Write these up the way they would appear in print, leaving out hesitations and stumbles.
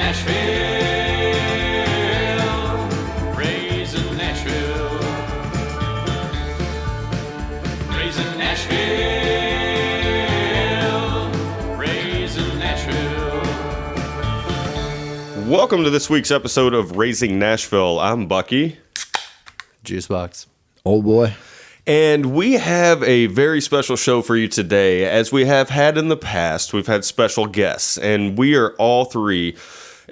Nashville, raising Nashville, raising Nashville, raising Nashville. Welcome to this week's episode of Raising Nashville. I'm Bucky. Juicebox. Old boy. And we have a very special show for you today. As we have had in the past, we've had special guests, and we are all three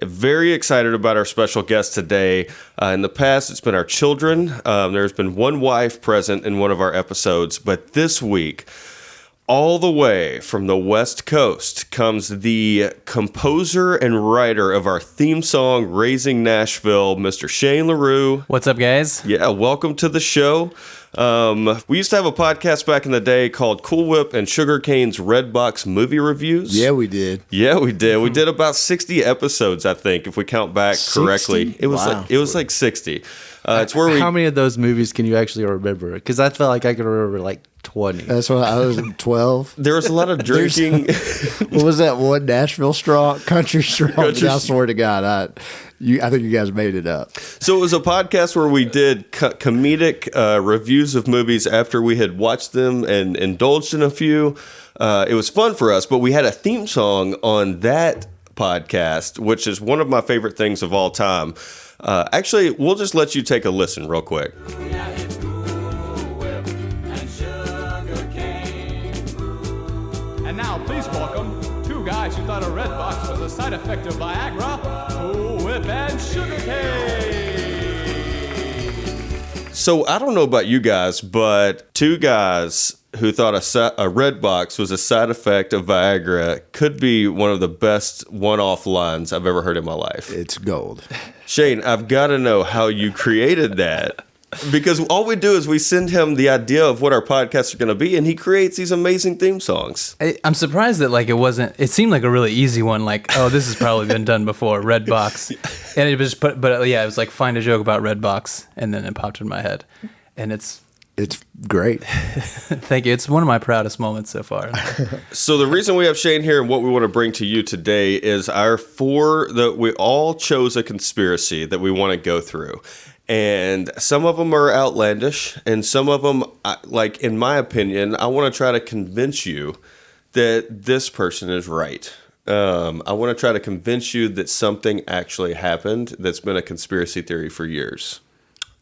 very excited about our special guest today. In the past, it's been our children. There's been one wife present in one of our episodes, but this week, all the way from the West Coast comes the composer and writer of our theme song, Raising Nashville, Mr. Shane LaRue. What's up, guys? Yeah, welcome to the show. We used to have a podcast back in the day called Cool Whip and Sugarcane's Redbox Movie Reviews. Yeah, we did. Yeah, we did. We did about 60 episodes, I think, if we count back 60? correctly. It was like 60. It's where we. How many of those movies can you actually remember? Because I felt like I could remember like 20. That's why I was 12. There was a lot of drinking. What was that one? Nashville Strong? Country Strong? I swear to God, I think you guys made it up. So it was a podcast where we did comedic reviews of movies after we had watched them and indulged in a few. It was fun for us, but we had a theme song on that podcast, which is one of my favorite things of all time. Actually, we'll just let you take a listen real quick. And now, please welcome two guys who thought a red box was a side effect of Viagra, Cool Whip and Sugarcane. So I don't know about you guys, but two guys who thought a red box was a side effect of Viagra could be one of the best one-off lines I've ever heard in my life. It's gold. Shane, I've got to know how you created that. Because all we do is we send him the idea of what our podcasts are going to be, and he creates these amazing theme songs. I'm surprised that like it seemed like a really easy one. Like, oh, this has probably been done before, Redbox. And it was it was like find a joke about Redbox, and then it popped in my head. And it's great. Thank you. It's one of my proudest moments so far. So the reason we have Shane here and what we want to bring to you today is we all chose a conspiracy that we want to go through. And some of them are outlandish, and some of them, like in my opinion, I want to try to convince you that this person is right. I want to try to convince you that something actually happened that's been a conspiracy theory for years.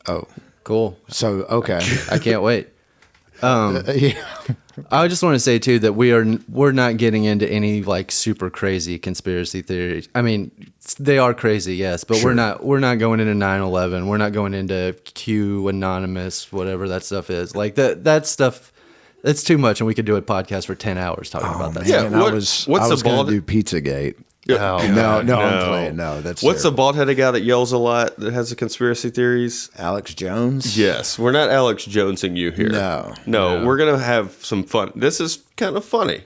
Oh, Cool. so, okay. I can't wait. Yeah. I just want to say too that we're not getting into any like super crazy conspiracy theories. I mean, they are crazy, yes, but Sure. we're not going into 9/11. We're not going into Q Anonymous, whatever that stuff is. Like that stuff. That's too much, and we could do a podcast for 10 hours talking about that. Yeah, Man, I was going to do Pizzagate. Yeah. Oh, No, I'm playing. No, that's What's the terrible. bald-headed guy that yells a lot that has the conspiracy theories? Alex Jones? Yes, we're not Alex Jonesing you here. No, we're gonna have some fun. This is kind of funny.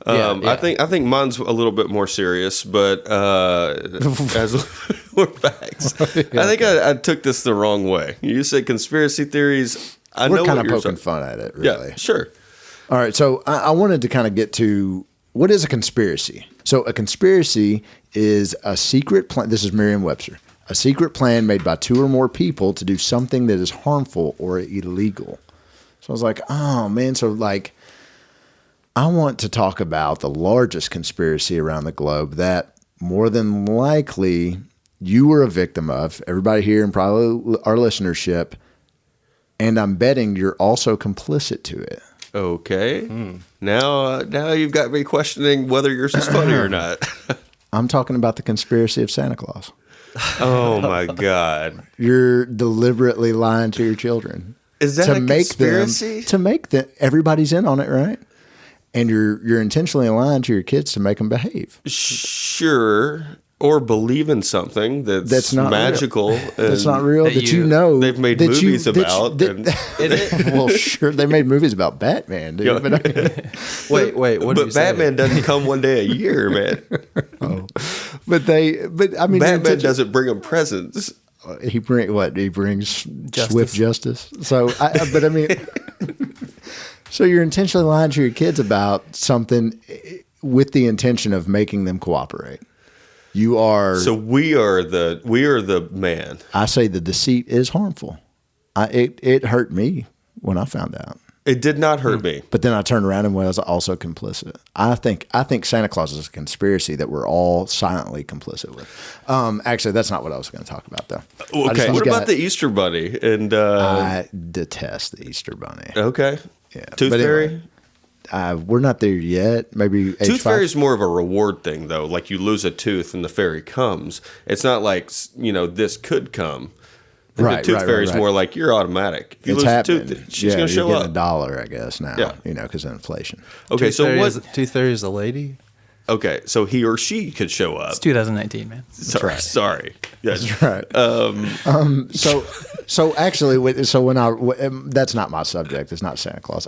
Yeah. I think mine's a little bit more serious, but as we're facts, I think I took this the wrong way. You said conspiracy theories. We're kind of poking fun at it, really. Yeah, sure. All right, so I wanted to kind of get to what is a conspiracy. So a conspiracy is a secret plan. This is Merriam-Webster. A secret plan made by two or more people to do something that is harmful or illegal. So I was like, oh, man. So, like, I want to talk about the largest conspiracy around the globe that more than likely you were a victim of, everybody here and probably our listenership, and I'm betting you're also complicit to it. Okay. Now you've got me questioning whether yours is funny or not. I'm talking about the conspiracy of Santa Claus. Oh my God! You're deliberately lying to your children. Is that a conspiracy? To make them, everybody's in on it, right? And you're intentionally lying to your kids to make them behave. Sure. Or believe in something that's not magical. Real. That's not real. That you know they've made movies about. Well, sure, they made movies about Batman, dude. But Wait. But Batman doesn't come one day a year, man. But I mean, Batman doesn't bring them presents. He brings swift justice. So, but I mean, so you're intentionally lying to your kids about something with the intention of making them cooperate. You are. So we are the man. I say the deceit is harmful. It hurt me when I found out. It did not hurt me. But then I turned around and was also complicit. I think Santa Claus is a conspiracy that we're all silently complicit with. Actually, that's not what I was going to talk about, though. Okay. What about the Easter Bunny? And I detest the Easter Bunny. Okay. Yeah. Tooth Fairy? We're not there yet. Maybe Tooth Fairy is more of a reward thing, though. Like you lose a tooth and the fairy comes. It's not like, this could come. Right, the Tooth Fairy is more like you're automatic. If you it's lose happening. a tooth, she's going to show you're up. getting $1, I guess, now. Yeah. Because of inflation. Okay, Tooth Fairy is a lady? Okay, so he or she could show up. It's 2019, man. Sorry. Yes. That's right. So actually, when that's not my subject. It's not Santa Claus.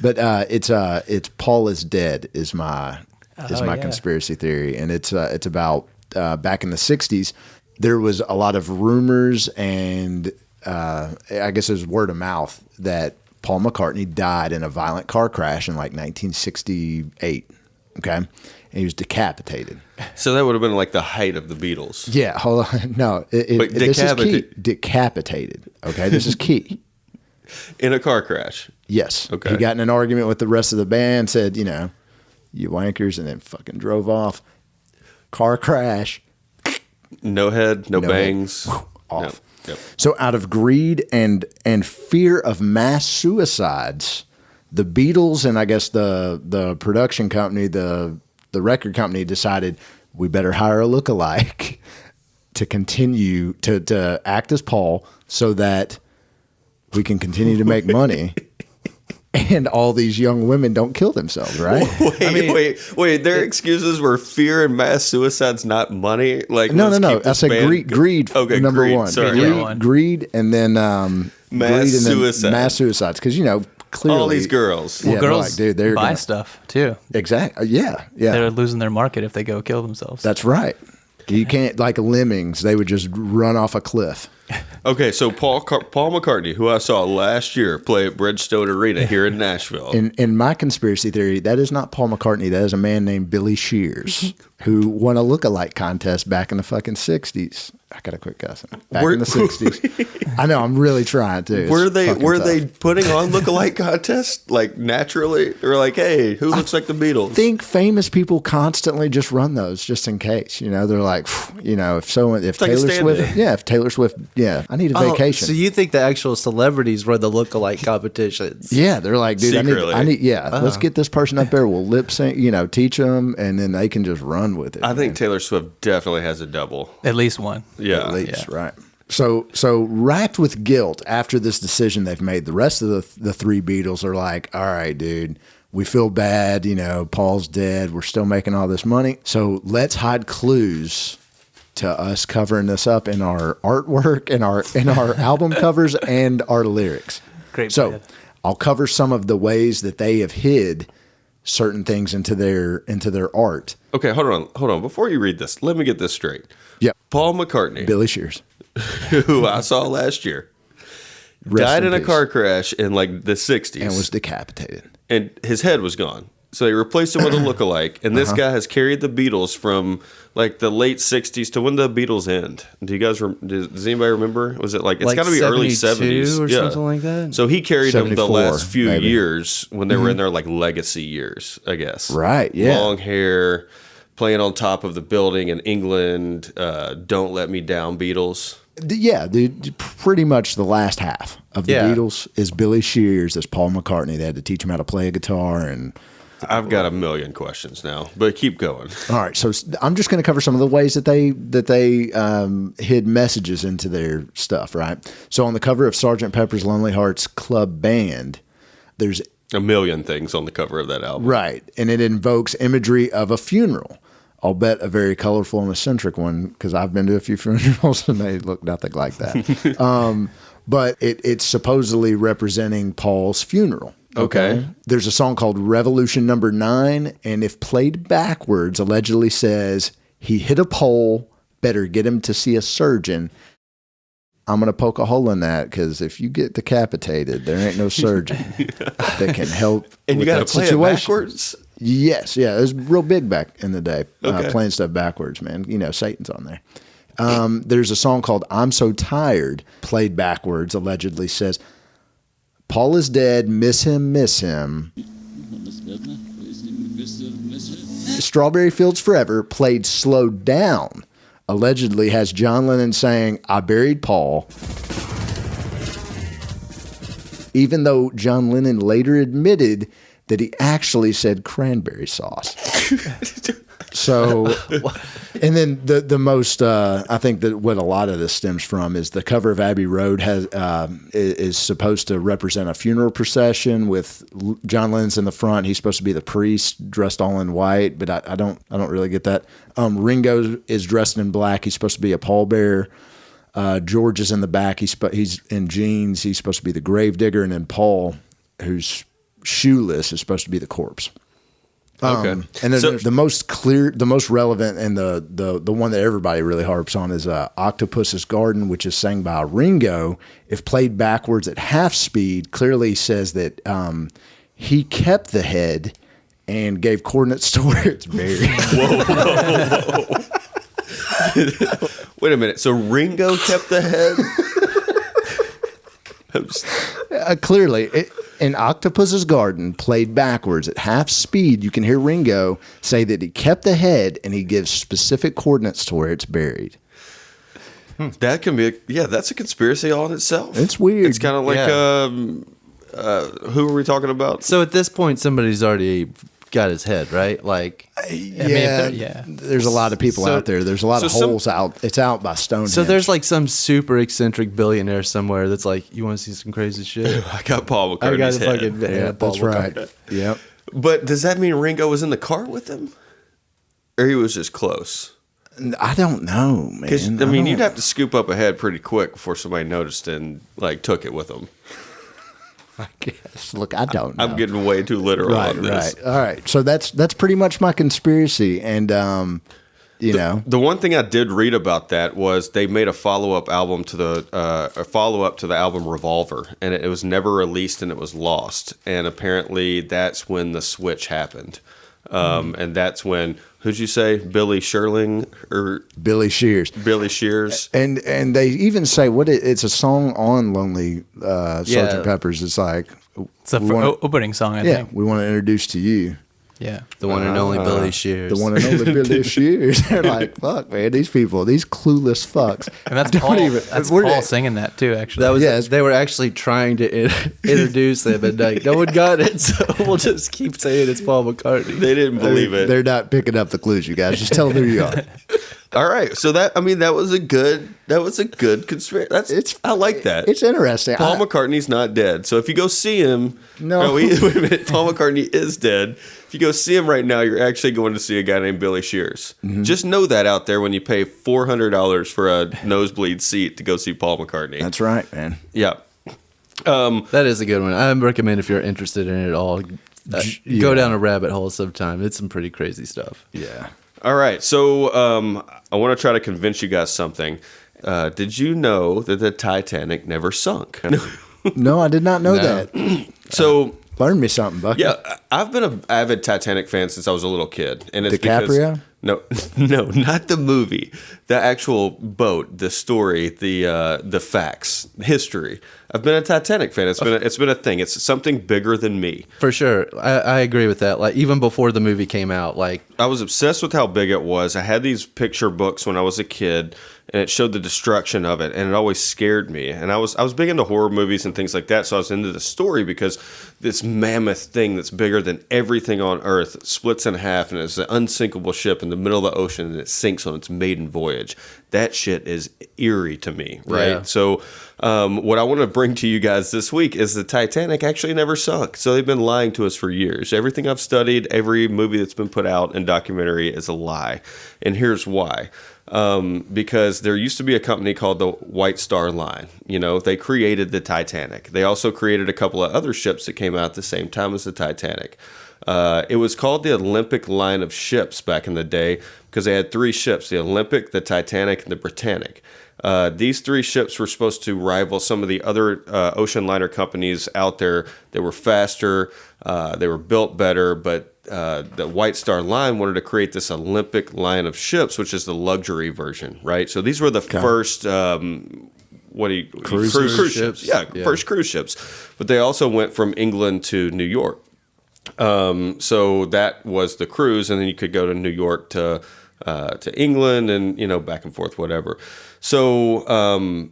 But it's Paul is dead is my conspiracy theory, and it's about back in the '60s. There was a lot of rumors, and I guess it was word of mouth that Paul McCartney died in a violent car crash in like 1968. Okay, and he was decapitated. So that would have been like the height of the Beatles. Yeah, hold on. No, this is key. Decapitated. Okay, this is key. In a car crash. Yes. Okay. He got in an argument with the rest of the band, said, you wankers, and then fucking drove off. Car crash. No head, no bangs. Head. Off. Yep. So out of greed and fear of mass suicides, the Beatles and I guess the production company, the record company decided we better hire a lookalike to continue to act as Paul so that we can continue to make money. And all these young women don't kill themselves, right? Wait. Their excuses were fear and mass suicides, not money. Like no. I said greed. Okay, number greed. one. Sorry. Greed, and then mass suicides. Because clearly all these girls. Well, girls like, dude, they're buy stuff too. Exactly. Yeah. They're losing their market if they go kill themselves. That's right. You can't, like lemmings, they would just run off a cliff. Okay, so Paul McCartney, who I saw last year play at Bridgestone Arena here in Nashville. In my conspiracy theory, that is not Paul McCartney. That is a man named Billy Shears, who won a lookalike contest back in the fucking 60s. I got to quit cussing. Back in the 60s. I know, I'm really trying to. Were they putting on lookalike contests like naturally? Or like, hey, who looks like the Beatles? I think famous people constantly just run those just in case. They're like, if Taylor Swift, I need a vacation. So you think the actual celebrities run the lookalike competitions? Yeah, they're like, dude, secretly. Let's get this person up there. We'll lip sync, teach them, and then they can just run with it. I think Taylor Swift definitely has a double. At least one. Yeah. At least, right. So racked with guilt after this decision they've made, the rest of the three Beatles are like, all right, dude, we feel bad. Paul's dead. We're still making all this money. So let's hide clues to us covering this up in our artwork, in our album covers and our lyrics. Great. So plan. I'll cover some of the ways that they have hid certain things into their art. Okay, hold on. Before you read this, let me get this straight. Yep. Paul McCartney, Billy Shears, who I saw last year, died in a car crash in like the 60s. and was decapitated. And his head was gone. So they replaced him with a lookalike. And this guy has carried the Beatles from like the late 60s to when the Beatles end. Do you guys, does anybody remember? Was it like, it's got to be early 70s. or something like that? So he carried them the 74, last few maybe. years when they were in their like legacy years, I guess. Right, yeah. Long hair, playing on top of the building in England, Don't Let Me Down Beatles. Yeah, dude, pretty much the last half of the Beatles is Billy Shears as Paul McCartney. They had to teach him how to play a guitar and... I've got a million questions now, but keep going. All right, so I'm just going to cover some of the ways that they hid messages into their stuff, right? So on the cover of Sgt. Pepper's Lonely Hearts Club Band, there's... A million things on the cover of that album. Right, and it invokes imagery of a funeral. I'll bet a very colorful and eccentric one, because I've been to a few funerals and they look nothing like that. But it's supposedly representing Paul's funeral. Okay. There's a song called Revolution Number 9, and if played backwards, allegedly says, he hit a pole, better get him to see a surgeon. I'm going to poke a hole in that, because if you get decapitated, there ain't no surgeon that can help And you got to play it backwards? Yes, yeah, it was real big back in the day. Okay. Playing stuff backwards, man. You know, Satan's on there. There's a song called "I'm So Tired," played backwards. Allegedly says, "Paul is dead. Miss him, miss him." "Strawberry Fields Forever," played slowed down. Allegedly has John Lennon saying, "I buried Paul." Even though John Lennon later admitted that he actually said cranberry sauce. So, and then the most, I think that what a lot of this stems from is the cover of Abbey Road is supposed to represent a funeral procession with John Lennon's in the front. He's supposed to be the priest dressed all in white, but I don't really get that. Ringo is dressed in black. He's supposed to be a pallbearer. George is in the back. He's in jeans. He's supposed to be the gravedigger, and then Paul, who's shoeless, is supposed to be the corpse. Okay. And then the most clear, the most relevant, and the one that everybody really harps on is "Octopus's Garden," which is sang by Ringo. If played backwards at half speed, clearly says that he kept the head and gave coordinates to where it's buried. Whoa. Wait a minute. So Ringo kept the head? Clearly, in "Octopus's Garden," played backwards at half speed, you can hear Ringo say that he kept the head and he gives specific coordinates to where it's buried. That can be, that's a conspiracy all in itself. It's weird. It's kind of like, who are we talking about? So at this point, somebody's already got his head, right? Like, there's a lot of people out there. There's a lot of holes out. It's out by Stonehenge. so there's like some super eccentric billionaire somewhere that's like, you want to see some crazy shit? I got Paul I got McCartney's a head. fucking Yeah, Paul that's right. McCartney. Yep. But does that mean Ringo was in the car with him? Or he was just close? I don't know, man. Because, I mean, you'd have to scoop up a head pretty quick before somebody noticed and, like, took it with them. I guess. Look, I don't know. I'm getting way too literal on this. Right. All right. So that's pretty much my conspiracy. And, you know. The one thing I did read about that was they made a follow-up album to the album Revolver, and it was never released and it was lost. And apparently that's when the switch happened. And that's when, who'd you say, Billy Shears? Billy Shears. Billy Shears. And they even say it's a song on Lonely Sgt. Pepper's. It's like, It's the opening song, I think. we want to introduce to you Yeah. The one and only Billy Shears. the one and only Billy Shears. They're like, fuck, man, these clueless fucks. And that's Paul singing that too, actually. That was they were actually trying to introduce him, and like no one got it, so we'll just keep saying it's Paul McCartney. They didn't believe it. They're not picking up the clues, you guys. Just tell them who you are. All right, so that was a good conspiracy. I like that. It's interesting. Paul McCartney's not dead, so if you go see him, No. wait a minute. Paul McCartney is dead. If you go see him right now, you're actually going to see a guy named Billy Shears. Mm-hmm. Just know that out there when you pay $400 for a nosebleed seat to go see Paul McCartney. That's right, man. Yeah. That is a good one. I recommend if you're interested in it all, go down a rabbit hole sometime. It's some pretty crazy stuff. Yeah. All right, so I want to try to convince you guys something. Did you know that the Titanic never sunk? No, I did not know that. So Learn me something, Bucky. yeah, I've been an avid Titanic fan since I was a little kid, and it's DiCaprio? because no, not the movie, the actual boat, the story, the facts, history. I've been a Titanic fan. It's been a thing. It's something bigger than me. For sure. I agree with that. Like even before the movie came out, like I was obsessed with how big it was. I had these picture books when I was a kid, and it showed the destruction of it, and it always scared me. And I was big into horror movies and things like that, so I was into the story because this mammoth thing that's bigger than everything on Earth splits in half, and it's an unsinkable ship in the middle of the ocean, and it sinks on its maiden voyage. That shit is eerie to me, right? Yeah. So what I want to bring to you guys this week is the Titanic actually never sunk. So they've been lying to us for years. Everything I've studied, every movie that's been put out in documentary is a lie. And here's why. Because there used to be a company called the White Star Line. You know, they created the Titanic. They also created a couple of other ships that came out at the same time as the Titanic. It was called the Olympic line of ships back in the day because they had three ships, the Olympic, the Titanic, and the Britannic. These three ships were supposed to rival some of the other ocean liner companies out there. They were faster, they were built better, but the White Star Line wanted to create this Olympic line of ships, which is the luxury version, right? So these were the first cruise ships. Yeah, first cruise ships. But they also went from England to New York. So that was the cruise, and then you could go to New York to England, and back and forth, whatever. So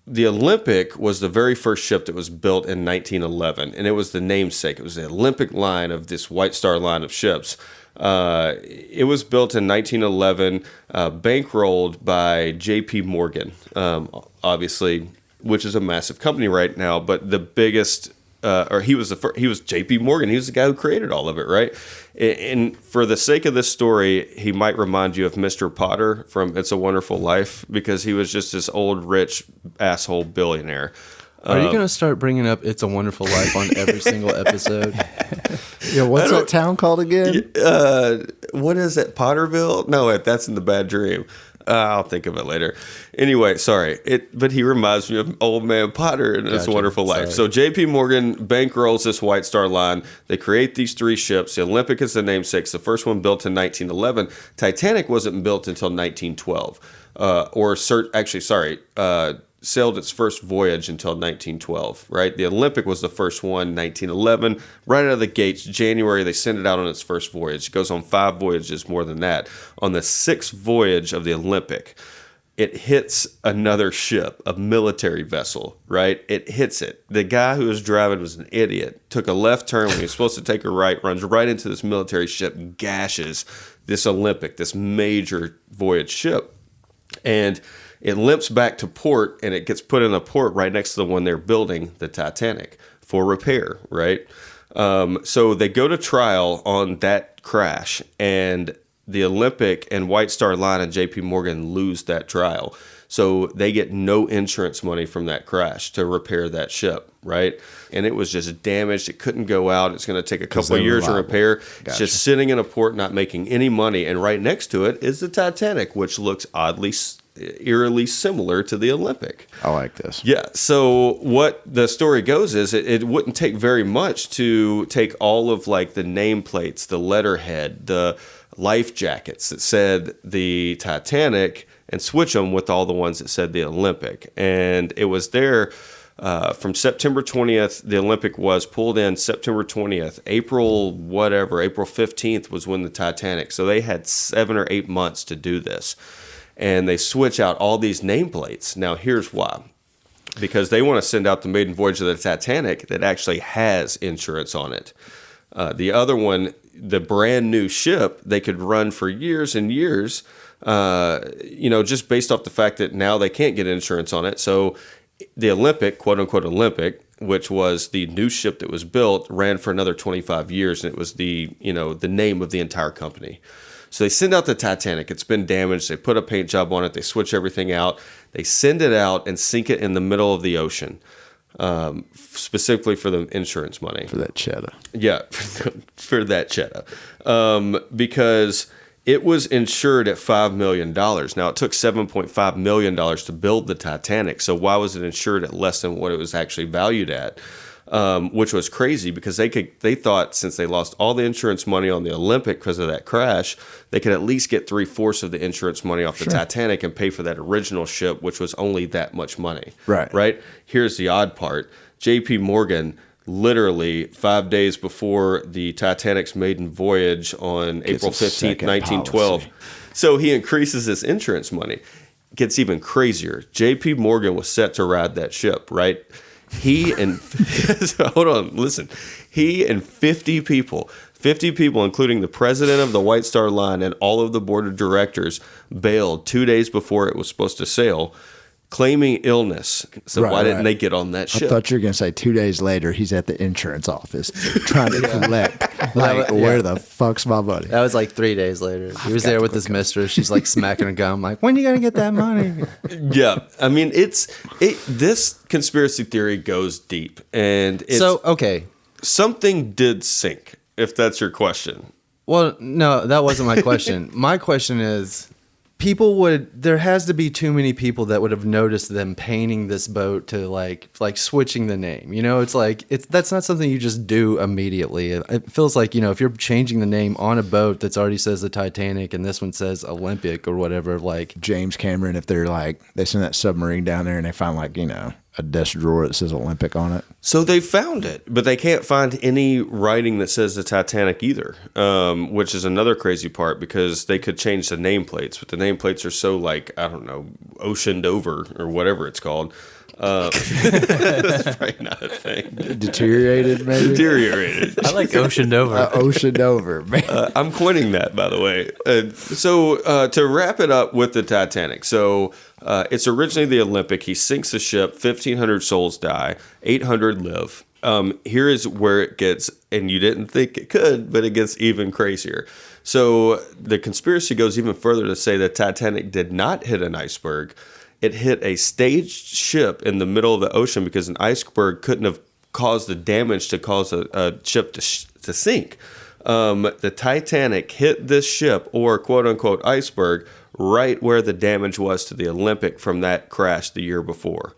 the Olympic was the very first ship that was built in 1911, and it was the namesake. It was the Olympic line of this White Star Line of ships. It was built in 1911, bankrolled by J.P. Morgan, obviously, which is a massive company right now. But the biggest, he was J.P. Morgan. He was the guy who created all of it, right? And for the sake of this story, he might remind you of Mr. Potter from It's a Wonderful Life, because he was just this old, rich, asshole billionaire. Are you going to start bringing up It's a Wonderful Life on every single episode? Yeah, what's that town called again? What is it, Potterville? No, that's in The Bad Dream. I'll think of it later. Anyway, sorry. But he reminds me of Old Man Potter in It's a Wonderful Life. So J.P. Morgan bankrolls this White Star Line. They create these 3 ships. The Olympic is the namesake. The first one built in 1911. Titanic wasn't built until 1912. Sailed its first voyage until 1912, right? The Olympic was the first one, 1911. Right out of the gates, January, they send it out on its first voyage. It goes on 5 voyages, more than that. On the 6th voyage of the Olympic, it hits another ship, a military vessel, right? It hits it. The guy who was driving was an idiot. Took a left turn when he was supposed to take a right, runs right into this military ship, gashes this Olympic, this major voyage ship. And it limps back to port, and it gets put in a port right next to the one they're building, the Titanic, for repair, right? So they go to trial on that crash, and the Olympic and White Star Line and J.P. Morgan lose that trial. So they get no insurance money from that crash to repair that ship, right? And it was just damaged. It couldn't go out. It's going to take a couple of years to repair. Gotcha. It's just sitting in a port, not making any money. And right next to it is the Titanic, which looks eerily similar to the Olympic. I like this. Yeah. So what the story goes is it wouldn't take very much to take all of like the nameplates, the letterhead, the life jackets that said the Titanic, and switch them with all the ones that said the Olympic. And it was there from September 20th. The Olympic was pulled in September 20th. April 15th was when the Titanic. So they had 7 or 8 months to do this. And they switch out all these nameplates. Now, here's why. Because they want to send out the maiden voyage of the Titanic that actually has insurance on it. The other one, the brand new ship, they could run for years and years, just based off the fact that now they can't get insurance on it. So the Olympic, quote unquote Olympic, which was the new ship that was built, ran for another 25 years, and it was the name of the entire company. So they send out the Titanic. It's been damaged. They put a paint job on it. They switch everything out. They send it out and sink it in the middle of the ocean, specifically for the insurance money. For that cheddar. Yeah, for that cheddar. Because it was insured at $5 million. Now, it took $7.5 million to build the Titanic. So why was it insured at less than what it was actually valued at? Which was crazy because they thought since they lost all the insurance money on the Olympic because of that crash, they could at least get 3/4 of the insurance money off the Titanic and pay for that original ship, which was only that much money. Right. Here's the odd part. J.P. Morgan, literally 5 days before the Titanic's maiden voyage on April 15th, 1912. Policy. So he increases his insurance money. Gets even crazier. J.P. Morgan was set to ride that ship, right? He and hold on, listen. He and 50 people, including the president of the White Star Line and all of the board of directors, bailed 2 days before it was supposed to sail, claiming illness. So why didn't they get on that ship? I thought you were going to say 2 days later he's at the insurance office trying to collect. Where the fuck's my money? That was like 3 days later. He was there with his mistress. She's like smacking her gum, like, when are you going to get that money? Yeah. I mean, this conspiracy theory goes deep. And something did sink, if that's your question. Well, no, that wasn't my question. My question is, there has to be too many people that would have noticed them painting this boat to like switching the name. That's not something you just do immediately. It feels like, if you're changing the name on a boat that's already says the Titanic and this one says Olympic or whatever, like James Cameron, if they send that submarine down there and they find a desk drawer that says Olympic on it. So they found it, but they can't find any writing that says the Titanic either, which is another crazy part because they could change the nameplates, but the nameplates are so oceaned over or whatever it's called. That's probably not a thing. Deteriorated, maybe? Deteriorated. I like oceaned over. Oceaned over, man. I'm coining that, by the way. So to wrap it up with the Titanic. So it's originally the Olympic. He sinks the ship. 1,500 souls die. 800 live. Here is where it gets, and you didn't think it could, but it gets even crazier. So the conspiracy goes even further to say that Titanic did not hit an iceberg. It hit a staged ship in the middle of the ocean because an iceberg couldn't have caused the damage to cause a ship to sink. The Titanic hit this ship, or quote-unquote iceberg, right where the damage was to the Olympic from that crash the year before.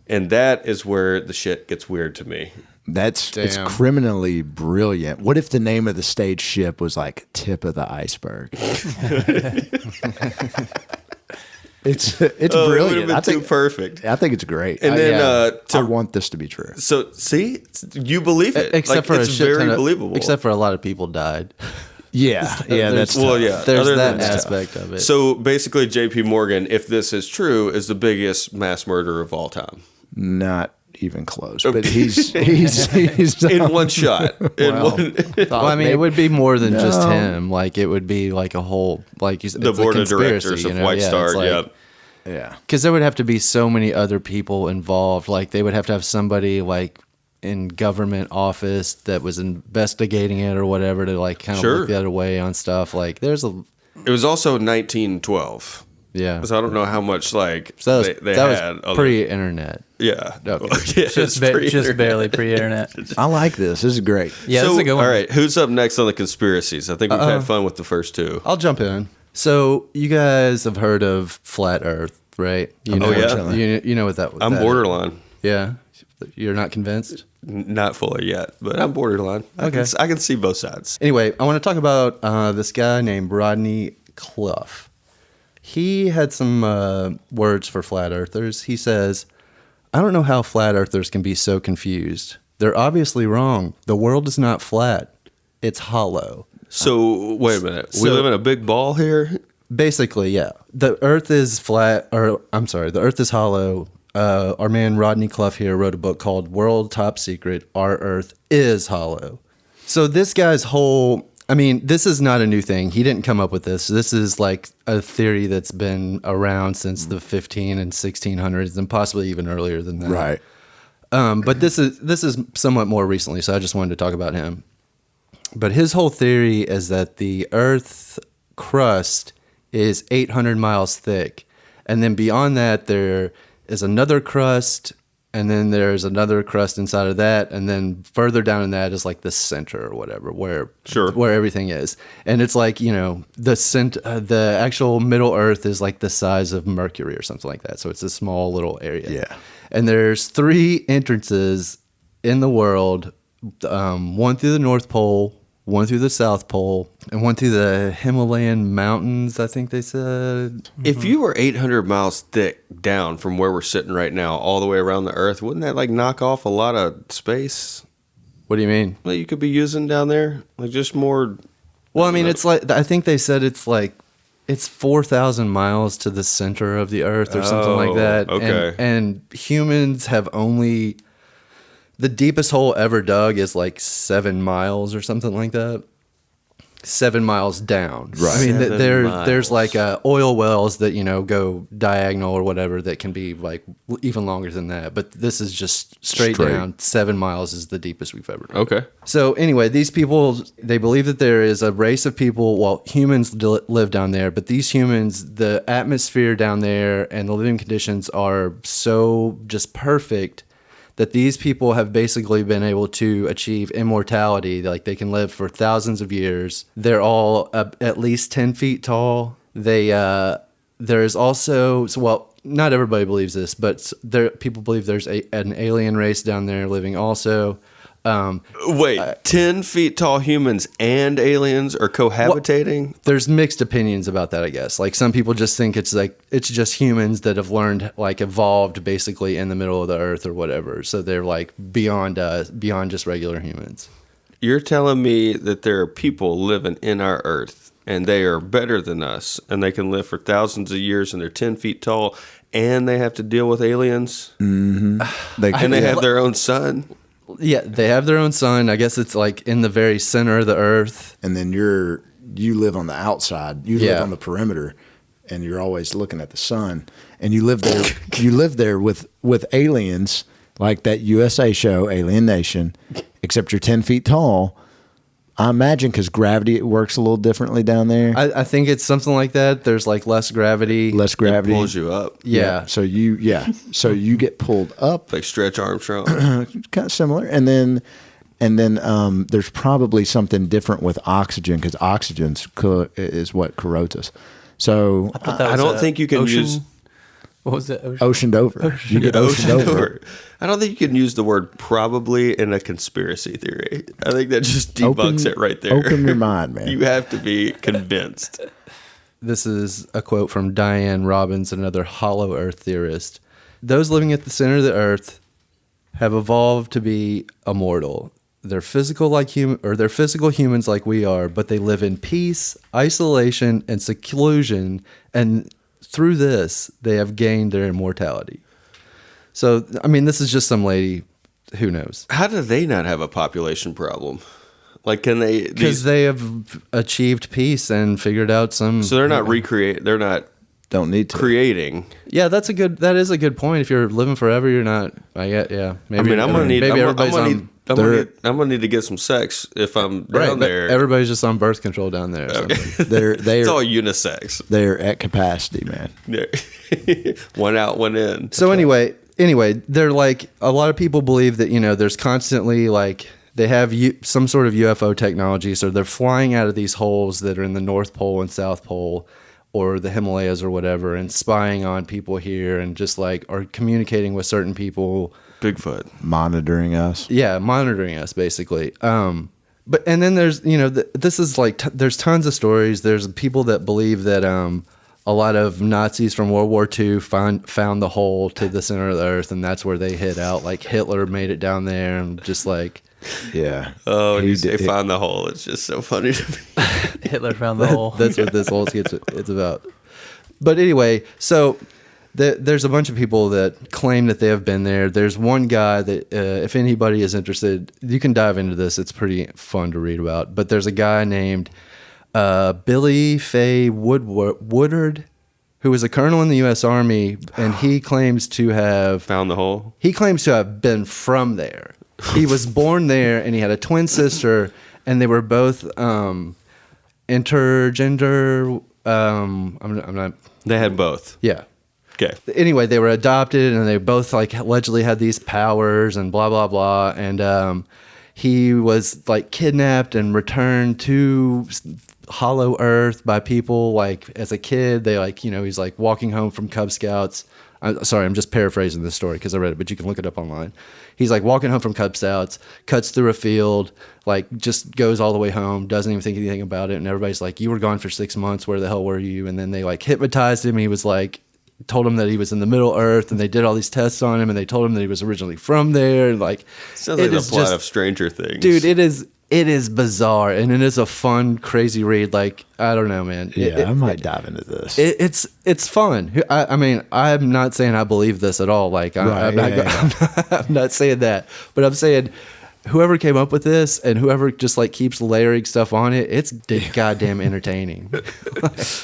And that is where the shit gets weird to me. It's criminally brilliant. What if the name of the stage ship was like Tip of the Iceberg? It's brilliant. I think perfect. I think it's great. And then I want this to be true. So see, you believe it. Except for it's very believable. Except for a lot of people died. Yeah, There's that aspect of it. So basically, J.P. Morgan, if this is true, is the biggest mass murderer of all time. Not even close, but he's in one shot. It would be more than just him. Like it would be like a whole, like you said, the board of directors of White Star. Yeah, because there would have to be so many other people involved. Like they would have to have somebody like in government office that was investigating it or whatever to like kind of look the other way on stuff. Like it was also 1912. Yeah. So I don't know how much they had. Was pre-internet. Yeah. Okay. Just barely pre-internet. I like this. This is great. Yeah, this is a good one. All right, who's up next on the conspiracies? I think we've had fun with the first two. I'll jump in. So you guys have heard of flat Earth, right? You know what that was. I'm borderline. Yeah. You're not convinced? Not fully yet, but I'm borderline. Okay. I can see both sides. Anyway, I want to talk about this guy named Rodney Clough. He had some words for flat earthers. He says, "I don't know how flat earthers can be so confused. They're obviously wrong. The world is not flat. It's hollow." So, wait a minute. We live in a big ball here? Basically, yeah. The earth is flat, the earth is hollow. Our man Rodney Clough here wrote a book called World Top Secret, Our Earth is Hollow. So this guy's this is not a new thing. He didn't come up with this. This is like a theory that's been around since the 15 and 1600s and possibly even earlier than that. Right. But this is somewhat more recently, so I just wanted to talk about him. But his whole theory is that the Earth's crust is 800 miles thick. And then beyond that, there is another crust, and then there's another crust inside of that, and then further down in that is like the center or whatever, where everything is. And it's like, the actual middle Earth is like the size of Mercury or something like that. So it's a small little area. Yeah. And there's 3 entrances in the world, one through the North Pole, one through the South Pole, and one through the Himalayan mountains, I think they said. If you were 800 miles thick down from where we're sitting right now all the way around the Earth, wouldn't that knock off a lot of space? What do you mean? That you could be using down there? Just more... Well, it's like, I think they said it's 4,000 miles to the center of the Earth or something like that. Okay. And humans have only... The deepest hole ever dug is 7 miles or something like that. 7 miles down. Right. There's oil wells that, go diagonal or whatever that can be even longer than that. But this is just straight down. 7 miles is the deepest we've ever done. Okay. So anyway, these people, they believe that there is a race of people, humans live down there, but these humans, the atmosphere down there and the living conditions are so just perfect that these people have basically been able to achieve immortality. They can live for thousands of years. They're all at least 10 feet tall. They there is also, not everybody believes this, but people believe there's an alien race down there living also. Wait, 10 feet tall humans and aliens are cohabitating? There's mixed opinions about that, I guess. Like some people just think it's just humans that have learned, like evolved basically in the middle of the earth or whatever. So they're like beyond just regular humans. You're telling me that there are people living in our earth and they are better than us and they can live for thousands of years and they're 10 feet tall and they have to deal with aliens? Mm-hmm. They have their own sun? Yeah, they have their own sun. I guess it's like in the very center of the earth. And then you live on the outside. You live on the perimeter, and you're always looking at the sun. And you live there. You live there with aliens like that USA show, Alien Nation. Except you're 10 feet tall. I imagine because gravity works a little differently down there. I think it's something like that. There's like less gravity. Less gravity. It pulls you up. Yeah. So you get pulled up. Like Stretch Armstrong. Kind of similar. And then there's probably something different with oxygen because oxygen is what corrodes us. So I don't think you can use... What was it? Oceaned over. You get oceaned over. I don't think you can use the word probably in a conspiracy theory. I think that just debunks it right there. Open your mind, man. You have to be convinced. This is a quote from Diane Robbins, another hollow earth theorist. Those living at the center of the earth have evolved to be immortal. They're physical humans like we are, but they live in peace, isolation, and seclusion, and through this, they have gained their immortality. So, I mean, this is just some lady, who knows? How do they not have a population problem? Like, can they? Because they have achieved peace and figured out some. So they're not They're not. Don't need to creating. Yeah, that is a good point. If you're living forever, you're not. Yeah. Maybe. I mean, I'm gonna need. Maybe I'm everybody's gonna need to get some sex if I'm down there. Everybody's just on birth control down there. Okay. It's all unisex. They're at capacity, man. One out, one in. So anyway, they're like, a lot of people believe that, there's constantly like, they have some sort of UFO technology. So they're flying out of these holes that are in the North Pole and South Pole or the Himalayas or whatever and spying on people here and just like, are communicating with certain people. Bigfoot. Monitoring us. Yeah, monitoring us basically. And then there's, this is like, there's tons of stories. There's people that believe that a lot of Nazis from World War II found the hole to the center of the earth, and that's where they hid out. Like Hitler made it down there, and just like, yeah. Oh, they found the hole. It's just so funny to me. Hitler found the hole. That's what this whole it's about. But anyway, so there's a bunch of people that claim that they have been there. There's one guy that, if anybody is interested, you can dive into this. It's pretty fun to read about. But there's a guy named Billy Fay Woodard, who was a colonel in the U.S. Army, and he claims to have found the hole. He claims to have been from there. He was born there, and he had a twin sister, and they were both intergender. I'm not. They had both. Yeah. Okay. Anyway, they were adopted, and they both like allegedly had these powers, and blah blah blah, and he was like kidnapped and returned to Hollow Earth by people like as a kid. They like, he's like walking home from Cub Scouts. Sorry, I'm just paraphrasing this story because I read it, but you can look it up online. He's like walking home from Cub Scouts, cuts through a field, like just goes all the way home, doesn't even think anything about it. And everybody's like, you were gone for 6 months. Where the hell were you? And then they like hypnotized him. He was like, told him that he was in the Middle Earth, and they did all these tests on him, and they told him that he was originally from there. And like, sounds like the plot of Stranger Things. Dude, it is bizarre, and it is a fun, crazy read. Like, I don't know, man. I might dive into this. It's fun. I mean, I'm not saying I believe this at all. Like, I'm not saying that, but I'm saying whoever came up with this and whoever just like keeps layering stuff on it, it's goddamn entertaining.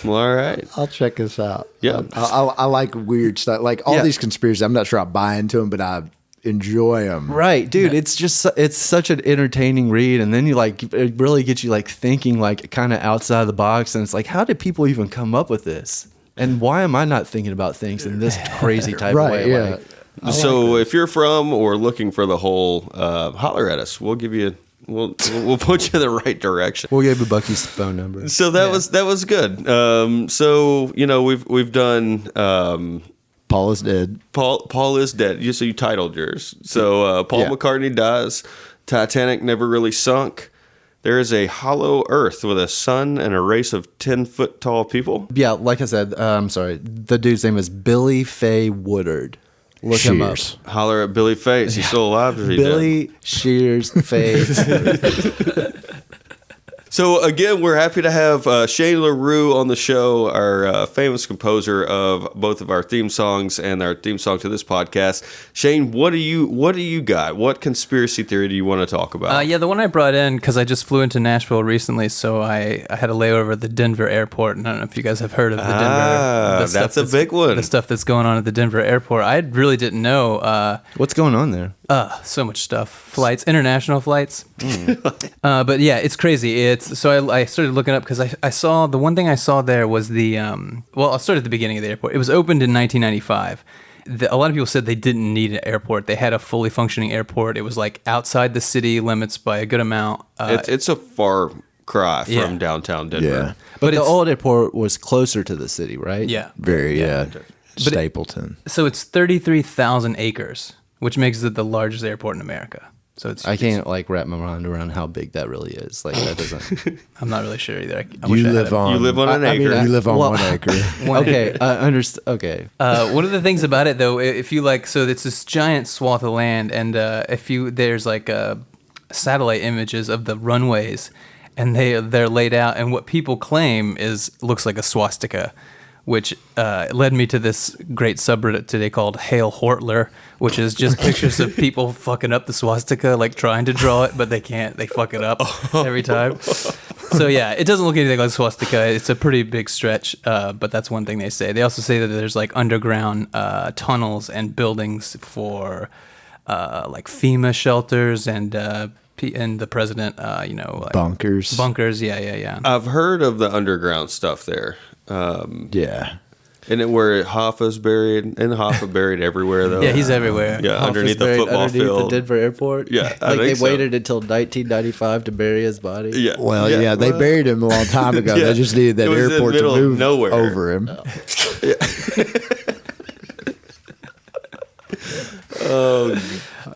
Well, all right, I'll check this out. Yeah, I like weird stuff, like all these conspiracies. I'm not sure I buy into them, but I enjoy them. Right, dude. It's such an entertaining read, and then it really gets you like thinking like kind of outside the box, and it's like, how did people even come up with this? And why am I not thinking about things in this crazy type of way? Yeah. So if you're from or looking for the hole, holler at us. We'll give you We'll put you in the right direction. We'll give you Bucky's phone number. So that was good. So we've done. Paul is dead. Paul is dead. So you titled yours. So Paul McCartney dies. Titanic never really sunk. There is a hollow earth with a sun and a race of 10-foot tall people. Yeah, like I said, I'm sorry. The dude's name is Billy Fay Woodard. Look him up. Holler at Billy Faye. He's still alive. Or he Billy Shears Fay. So again, we're happy to have Shane LaRue on the show, our famous composer of both of our theme songs and our theme song to this podcast. Shane, what do you got? What conspiracy theory do you want to talk about? The one I brought in because I just flew into Nashville recently, so I had a layover at the Denver airport, and I don't know if you guys have heard of the Denver. That's a big one. The stuff that's going on at the Denver airport. I really didn't know. What's going on there? So much stuff. Flights, international flights. But yeah, it's crazy. So I started looking up because I saw, the one thing I saw there was the, I'll start at the beginning of the airport. It was opened in 1995. A lot of people said they didn't need an airport. They had a fully functioning airport. It was like outside the city limits by a good amount. It's a far cry from downtown Denver. Yeah. But the old airport was closer to the city, right? Yeah. Very, Stapleton. So it's 33,000 acres, which makes it the largest airport in America. So I can't wrap my mind around how big that really is. Like that doesn't. I'm not really sure either. You live on an acre. You live on 1 acre. Okay, I understand. Okay. One of the things about it, though, if you so it's this giant swath of land, and there's like satellite images of the runways, and they're laid out, and what people claim looks like a swastika, which led me to this great subreddit today called Hail Hortler, which is just pictures of people fucking up the swastika, like trying to draw it, but they can't. They fuck it up every time. So yeah, it doesn't look anything like swastika. It's a pretty big stretch, but that's one thing they say. They also say that there's like underground tunnels and buildings for like FEMA shelters and the president, bunkers. Bunkers, yeah. I've heard of the underground stuff there. Yeah. And where Hoffa's buried, and Hoffa buried everywhere though. Yeah, he's everywhere. Yeah, underneath the football field. The Denver airport. Yeah, like they waited until 1995 to bury his body. Yeah. Well, they buried him a long time ago. They just needed that airport to move over him.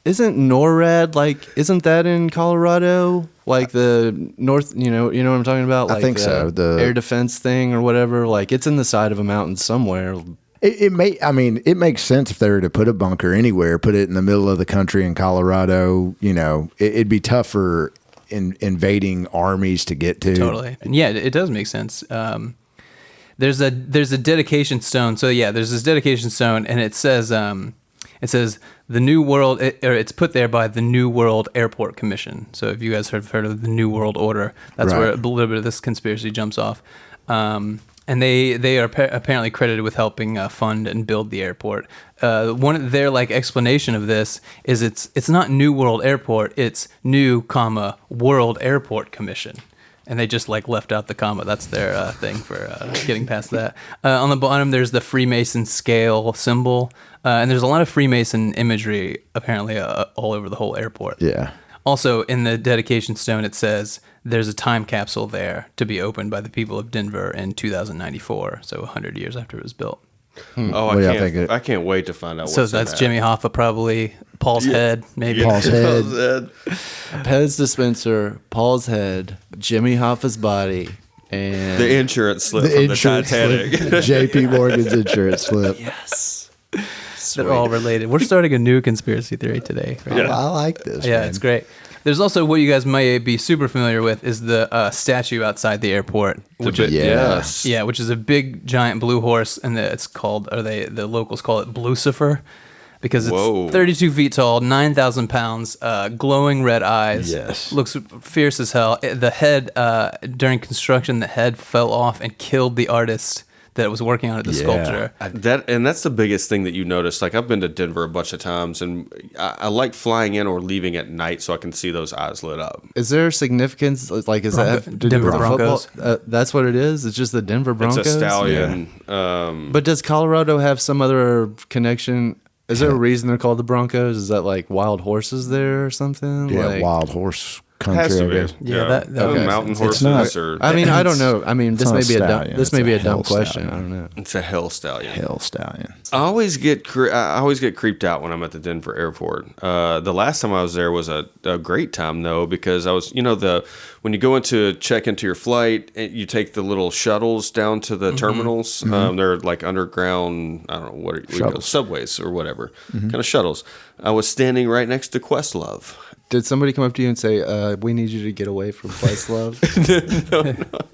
Isn't NORAD isn't that in Colorado? Like the north, you know what I'm talking about? Like I think so. The air defense thing or whatever. Like it's in the side of a mountain somewhere. It makes sense if they were to put a bunker anywhere, put it in the middle of the country in Colorado. It'd be tough for invading armies to get to. Totally. And yeah, it does make sense. There's a dedication stone. So yeah, there's this dedication stone, and it says the New World, or it's put there by the New World Airport Commission. So if you guys have heard of the New World Order, that's where a little bit of this conspiracy jumps off. And they are apparently credited with helping fund and build the airport. One of their explanation of this is it's not New World Airport, it's New, World Airport Commission. And they just left out the comma. That's their thing for getting past that. On the bottom, there's the Freemason scale symbol. And there's a lot of Freemason imagery, apparently, all over the whole airport. Yeah. Also, in the dedication stone, it says there's a time capsule there to be opened by the people of Denver in 2094, so 100 years after it was built. Oh, I can't wait to find out what's So that's Jimmy Hoffa, probably. Paul's head, maybe. Paul's head. Pez dispenser, Paul's head, Jimmy Hoffa's body, and the insurance slip from the Titanic. JP Morgan's insurance slip. Yes. They're all related. We're starting a new conspiracy theory today. Right? Yeah. I like this. Yeah, man. it's great. There's also what you guys might be super familiar with is the statue outside the airport, which is a big giant blue horse, and it's called, the locals call it Blucifer, because it's 32 feet tall, 9,000 pounds, glowing red eyes. Yes, looks fierce as hell. The head during construction, the head fell off and killed the artist that was working on it, the sculpture. That's the biggest thing that you notice. I've been to Denver a bunch of times, and I like flying in or leaving at night so I can see those eyes lit up. Is there significance? Is that Denver Broncos? That's what it is. It's just the Denver Broncos. It's a stallion. Yeah. But does Colorado have some other connection? Is there a reason they're called the Broncos? Is that wild horses there or something? Yeah, wild horse country. Has to I be. guess. Yeah, that Okay. makes Mountain sense. horses not- or I mean, I don't know. I mean, this not may a be a dumb, stallion, this it's may be a a dumb hell question. stallion. I don't know. it's a hell stallion. Hell stallion. I always get creeped out when I'm at the Denver airport. The last time I was there was a great time though, because I was, when you go into check into your flight, you take the little shuttles down to the terminals. They're like underground, I don't know what you call Shuttles. subways or whatever kind of shuttles. I was standing right next to Questlove. Did somebody come up to you and say, "We need you to get away from Questlove"?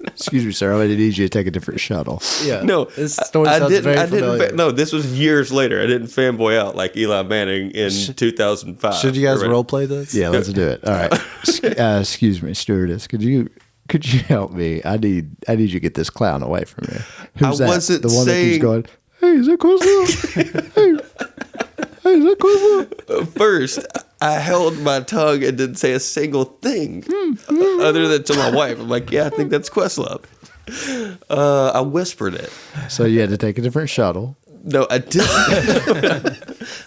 Excuse me, sir. I need you to take a different shuttle. Yeah. No, this story I sounds didn't. very I familiar. didn't. No, this was years later. I didn't fanboy out like Eli Manning in 2005. Should you guys Right. role play this? Yeah, let's do it. All right. Excuse me, stewardess. Could you help me? I need you to get this clown away from me. Who's I that? wasn't the one that saying- keeps going. Hey, is that Questlove? hey, is that Questlove? First, I held my tongue and didn't say a single thing other than to my wife. I'm like, yeah, I think that's Questlove. I whispered it. So you had to take a different shuttle. No, I didn't.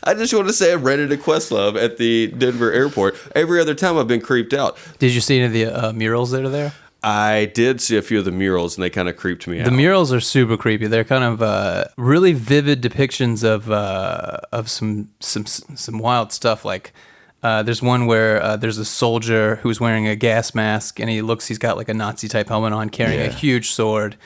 I just want to say I rented a Questlove at the Denver airport. Every other time I've been creeped out. Did you see any of the murals that are there? I did see a few of the murals, and they kind of creeped me out. The murals are super creepy. They're kind of really vivid depictions of some wild stuff. Like there's one where there's a soldier who's wearing a gas mask, and he's got like a Nazi type helmet on, carrying a huge sword.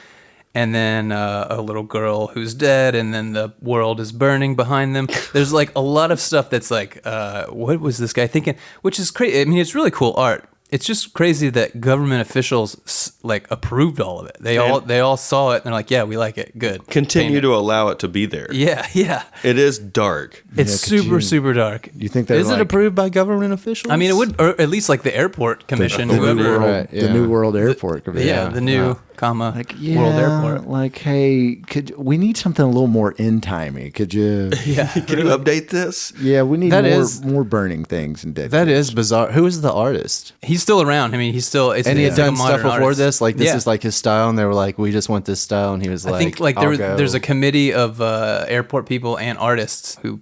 And then a little girl who's dead, and then the world is burning behind them. There's like a lot of stuff that's like, what was this guy thinking? Which is crazy. I mean, it's really cool art. It's just crazy that government officials like approved all of it. They all saw it and they're like, yeah, we like it. Good. Continue Paint to allow it to be there. it. Yeah. It is dark. It's super dark. You think they Is it approved by government officials? I mean, it would, or at least like the airport commission, the whoever. new world, Right, the yeah. new world airport. Yeah, the new world airport. Like, hey, we need something a little more end timey. Could you? Yeah. Can you update this? Yeah, we need That more is- more burning things and dead. that is bizarre. Who is the artist? He's still around. I mean, he's still. It's, And he had it's like a done stuff modern before artist. this. Like this Yeah. is like his style, and they were like, "We just want this style," and he was like, I think like "I'll go." there's a committee of airport people and artists who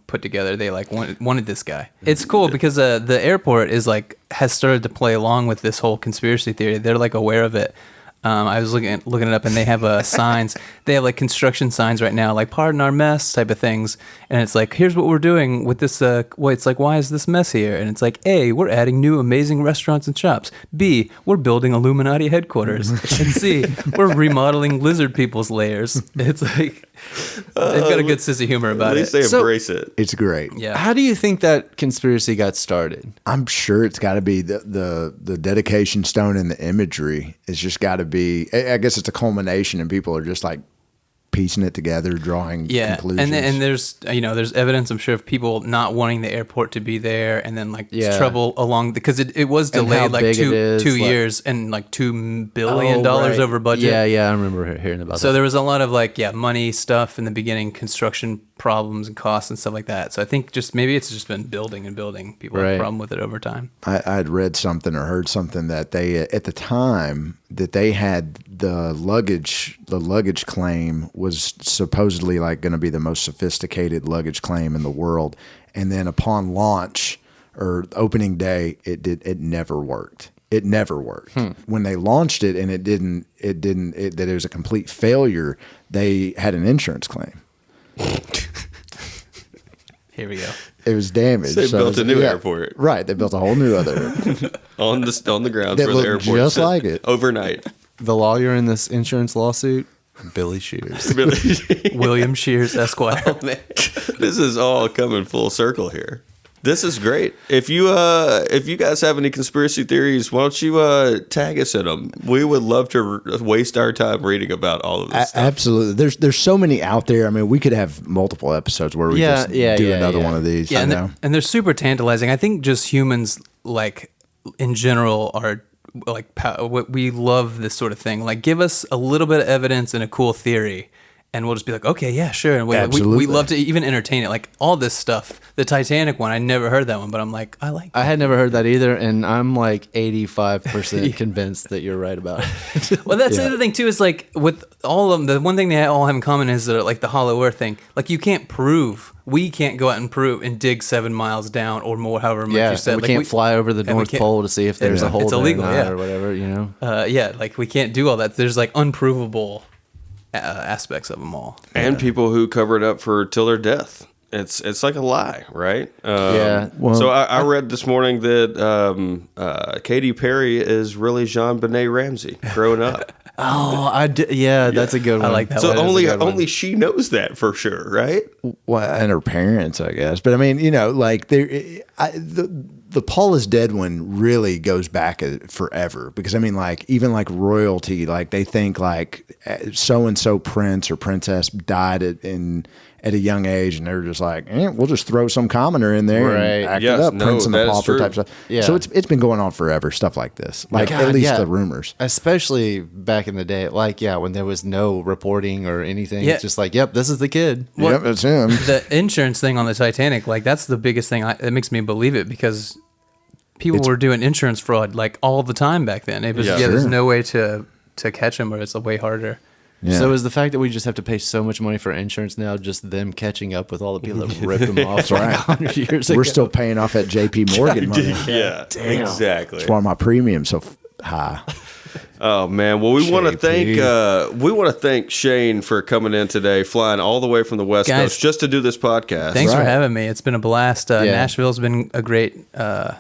put together. They like wanted this guy. It's cool because the airport is like has started to play along with this whole conspiracy theory. They're like aware of it. I was looking it up, and they have signs. They have like construction signs right now, like "Pardon our mess" type of things. And it's like, here's what we're doing with this. It's like, why is this mess here? And it's like, A, we're adding new amazing restaurants and shops. B, we're building Illuminati headquarters. And C, we're remodeling lizard people's lairs. It's like they've got a good sense of humor about At least it. they So- embrace it. It's great. Yeah. How do you think that conspiracy got started? I'm sure it's got to be the dedication stone and the imagery. It's just got to be. I guess it's a culmination, and people are just like piecing it together, drawing conclusions. and there's there's evidence, I'm sure, of people not wanting the airport to be there, and then like Yeah. trouble along because it was And how delayed like big it two is, like- years and like $2 billion Right. over budget. Yeah, I remember hearing about So that. there was a lot of like money stuff in the beginning, construction problems and costs and stuff like that. So I think maybe it's just been building and building. People have Right. a problem with it over time. I had read something or heard something that they at the time that they had the luggage claim was supposedly like going to be the most sophisticated luggage claim in the world, and then upon launch or opening day, it never worked. It never worked. When they launched it and that it was a complete failure, they had an insurance claim. Here we go. It was damaged. They So built it a was- new yeah, airport. Right. They built a whole new other airport. on the grounds That for the looked airport. just like it. Overnight. The lawyer in this insurance lawsuit, Billy Shears. William Shears, Esquire. This is all coming full circle here. This is great. If you guys have any conspiracy theories, why don't you tag us in them? We would love to waste our time reading about all of this stuff. Absolutely. There's so many out there. I mean, we could have multiple episodes where we Yeah, just yeah, do yeah, another yeah. one of these. Yeah, I and know. they're super tantalizing. I think just humans, like in general, are like we love this sort of thing. Like, give us a little bit of evidence and a cool theory, and we'll just be like, okay, yeah, sure. And we Absolutely. love to even entertain it. Like all this stuff. The Titanic one, I never heard that one, but I'm like, I like that. I had never heard that either, and I'm like 85% convinced that you're right about it. Well, that's the other thing too. Is like with all of them, the one thing they all have in common is that like the Hollow Earth thing. Like you can't prove. We can't go out and prove and dig 7 miles down or more, however much you said. We like, can't fly over the North Pole to see if there's a hole it's there illegal, or not, yeah. or whatever, you know. Like we can't do all that. There's like unprovable aspects of them all. And people who cover it up for till their death. It's like a lie, right? Well, so I read this morning that Katy Perry is really Jean-Benet Ramsey growing up. Oh, that's a good one. I like that So one. only she knows that for sure, right? well, and her parents, I guess. But I mean, you know, like the Paul is dead one really goes back forever, because I mean, like even like royalty, like they think like so and so prince or princess died at a young age, and they're just like, we'll just throw some commoner in there and act it up, Prince and the Pauper type stuff. Yeah. So it's been going on forever, stuff like this. Like at least the rumors. Especially back in the day, like when there was no reporting or anything, Yeah. it's just like, yep, this is the kid. Yep, that's him. The insurance thing on the Titanic, like that's the biggest thing that makes me believe it, because people were doing insurance fraud like all the time back then. It was there's no way to catch them, or it's way harder. Yeah. So is the fact that we just have to pay so much money for insurance now just them catching up with all the people that ripped them off right. 100 years ago? We're still paying off that JP Morgan money. Yeah, exactly. That's why my premium's so high. Oh man, well we want to thank Shane for coming in today, flying all the way from the West Guys, Coast just to do this podcast. Thanks for having me. It's been a blast. Nashville's been a great. I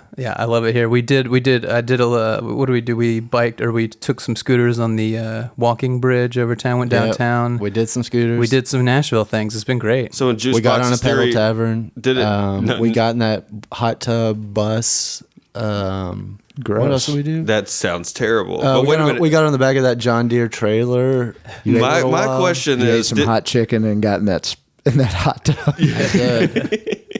love it here. What do we do? We biked, or we took some scooters on the walking bridge over town. Went downtown. We did some scooters. We did some Nashville things. It's been great. So in Juice We got on a Box's pedal theory, tavern. Did it? We got in that hot tub bus. Gross. What else did we do? That sounds terrible. But wait a minute. We got on the back of that John Deere trailer. My question You ate is, some hot chicken and got in that hot tub.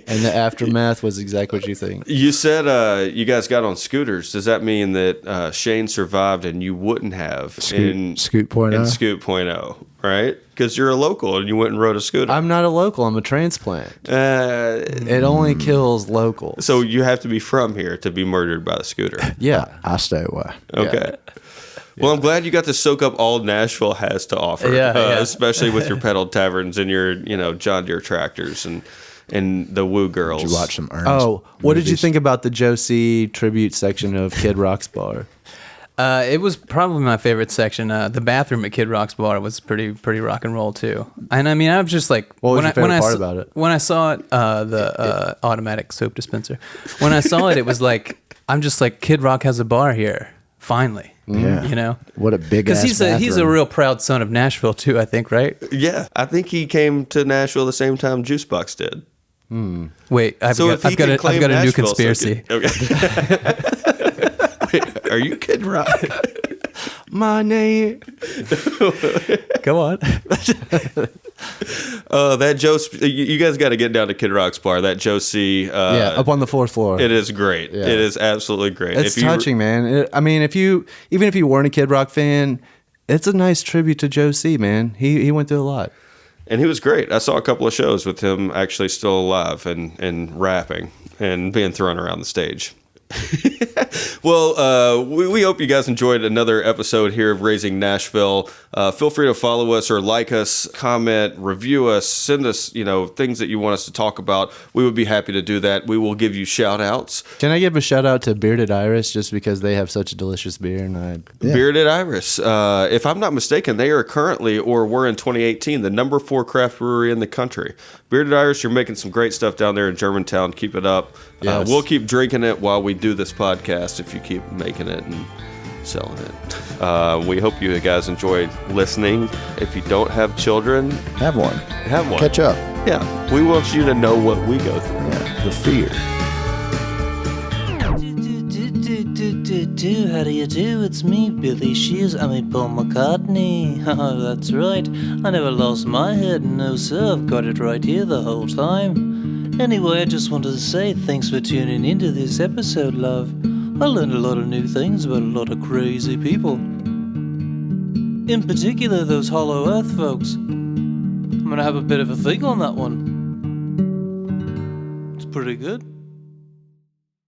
And the aftermath was exactly what you think. you said you guys got on scooters. Does that mean that Shane survived and you wouldn't have in Scoot Point in oh? Scoot Point oh, right? Because you're a local and you went and rode a scooter. I'm not a local. I'm a transplant. It only kills locals. So you have to be from here to be murdered by the scooter. Yeah. I stay away. Okay. Well, I'm glad you got to soak up all Nashville has to offer, especially with your pedal taverns and your, John Deere tractors and the Woo Girls. Did you watch some Ernest? Oh, what did you movies? think about the Joe C. tribute section of Kid Rock's bar? It was probably my favorite section. The bathroom at Kid Rock's bar was pretty rock and roll too. And I mean, I was just like, What was your favorite part about it? When I saw it, the automatic soap dispenser. When I saw it, it was like, I'm just like, Kid Rock has a bar here, finally. Yeah. What a big ass Because he's a real proud son of Nashville too, I think, right? Yeah, I think he came to Nashville the same time Juicebox did. Wait, I've got a new Nashville, conspiracy. Wait, are you Kid Rock? My name. Go on. That Joe, you guys got to get down to Kid Rock's bar. That Joe C. Up on the 4th floor. It is great. Yeah. It is absolutely great. It's touching, man. Even if you weren't a Kid Rock fan, it's a nice tribute to Joe C. Man, he went through a lot. And he was great. I saw a couple of shows with him actually still alive and rapping and being thrown around the stage. Well, we hope you guys enjoyed another episode here of Raising Nashville. Feel free to follow us or like us, comment, review us, send us, things that you want us to talk about. We would be happy to do that. We will give you shout outs. Can I give a shout out to Bearded Iris just because they have such a delicious beer? And Bearded Iris. If I'm not mistaken, they are currently, or were in 2018, the number 4 craft brewery in the country. Bearded Iris, you're making some great stuff down there in Germantown. Keep it up. Yes. We'll keep drinking it while we do this podcast if you keep making it and selling it. We hope you guys enjoyed listening. If you don't have children, Have one. have one. Catch up. Yeah, we want you to know what we go through. Yeah. The fear. How do you do? It's me, Billy Shears. I'm a Paul McCartney. Oh, that's right. I never lost my head. No, sir, I've got it right here the whole time. Anyway, I just wanted to say thanks for tuning into this episode, love. I learned a lot of new things about a lot of crazy people. In particular, those Hollow Earth folks. I'm gonna have a bit of a think on that one. It's pretty good.